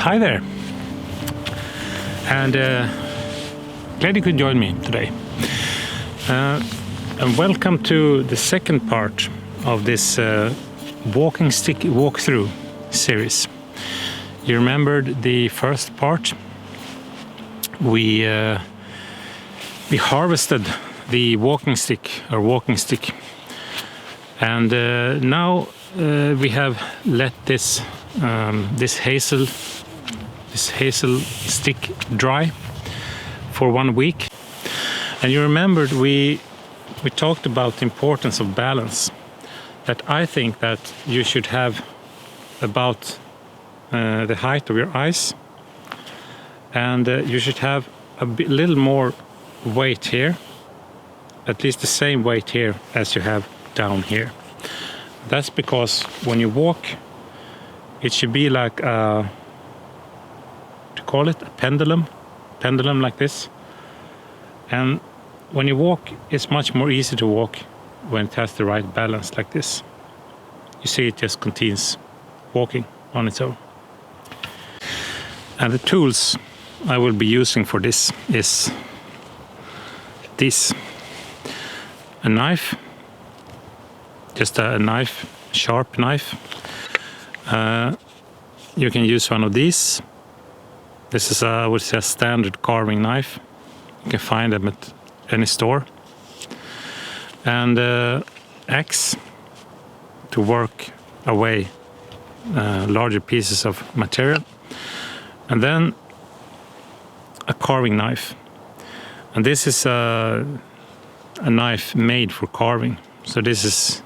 Hi there, and glad you could join me today. And welcome to the second part of this walking stick walkthrough series. You remembered the first part? We harvested the walking stick, and now we have let this hazel stick dry for 1 week. And you remembered we talked about the importance of balance, that I think that you should have about the height of your eyes, and you should have a little more weight here, at least the same weight here as you have down here. That's because when you walk, it should be like a, to call it a pendulum like this. And when you walk, it's much more easy to walk when it has the right balance like this. You see, it just continues walking on its own. And the tools I will be using for this is this. A knife, just a knife, sharp knife. You can use one of these. This is I would say a standard carving knife. You can find them at any store. And axe to work away larger pieces of material. And then a carving knife. And this is a knife made for carving. So this is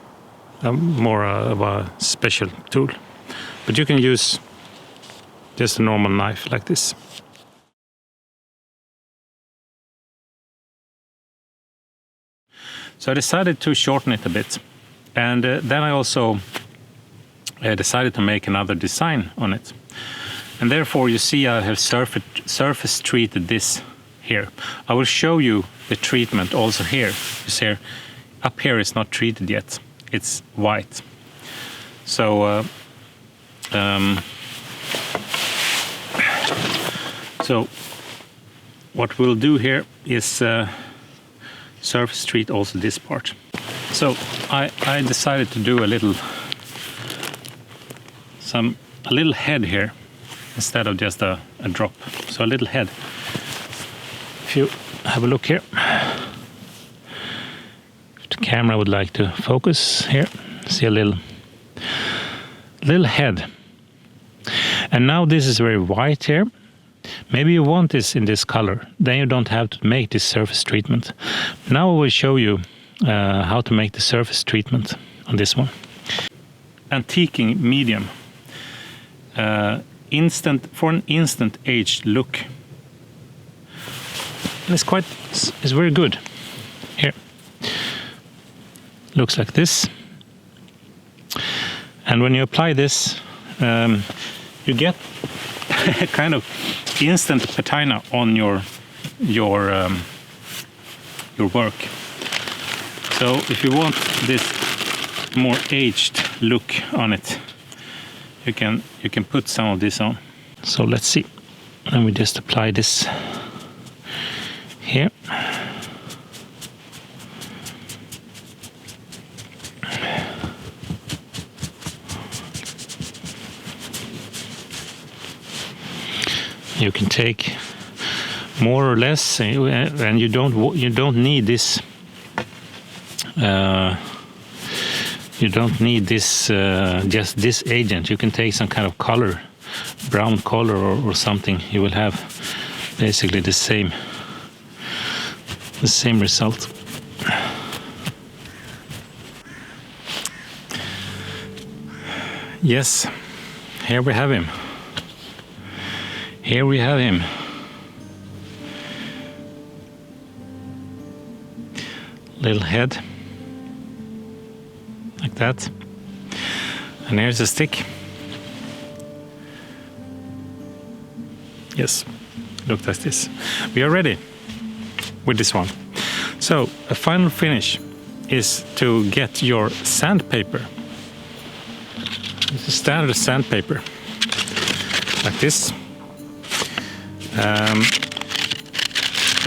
more of a special tool. But you can use just a normal knife like this. So I decided to shorten it a bit. And then I also decided to make another design on it. And therefore you see I have surface treated this here. I will show you the treatment also here. You see here, up here it's not treated yet. It's white. So what we'll do here is surface treat also this part. So I decided to do a little head here instead of just a drop. So a little head. If you have a look here, if the camera would like to focus here, see a little head. And now this is very white here. Maybe you want this in this color, then you don't have to make this surface treatment. Now I will show you how to make the surface treatment on this one. Antiquing medium. For an instant aged look. And it's very good. Here. Looks like this. And when you apply this, you get kind of instant patina on your work. So if you want this more aged look on it, you can put some of this on. So let's see. Let me just apply this here. You can take more or less, and you don't need this. You don't need this just this agent. You can take some kind of color, brown color or something. You will have basically the same result. Yes, here we have him. Here we have him. Little head. Like that. And here's a stick. Yes, look like this. We are ready with this one. So a final finish is to get your sandpaper. This is standard sandpaper. Like this. And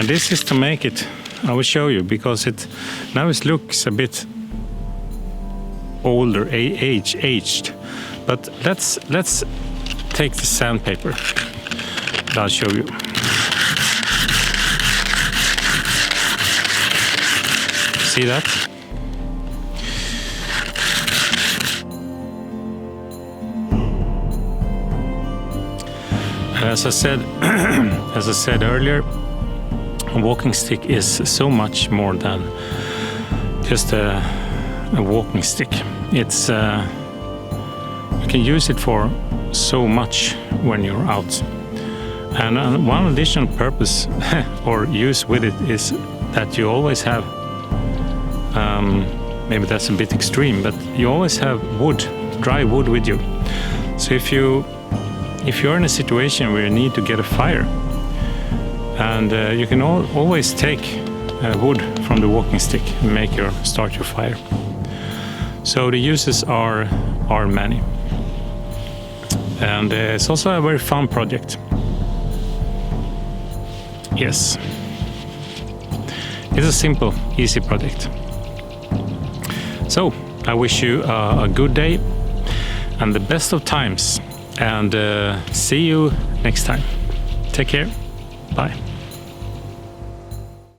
this is to make it, I will show you, because it looks a bit older, aged. But let's take the sandpaper. I'll show you. See that? And as I said earlier, a walking stick is so much more than just a walking stick. It's you can use it for so much when you're out. And one additional purpose or use with it is that you always have, maybe that's a bit extreme, but you always have wood, dry wood with you. So if you're in a situation where you need to get a fire, and you can always take wood from the walking stick and start your fire. So the uses are many, and it's also a very fun project. Yes, it's a simple, easy project. So I wish you a good day and the best of times, and see you next time. Take care. Bye.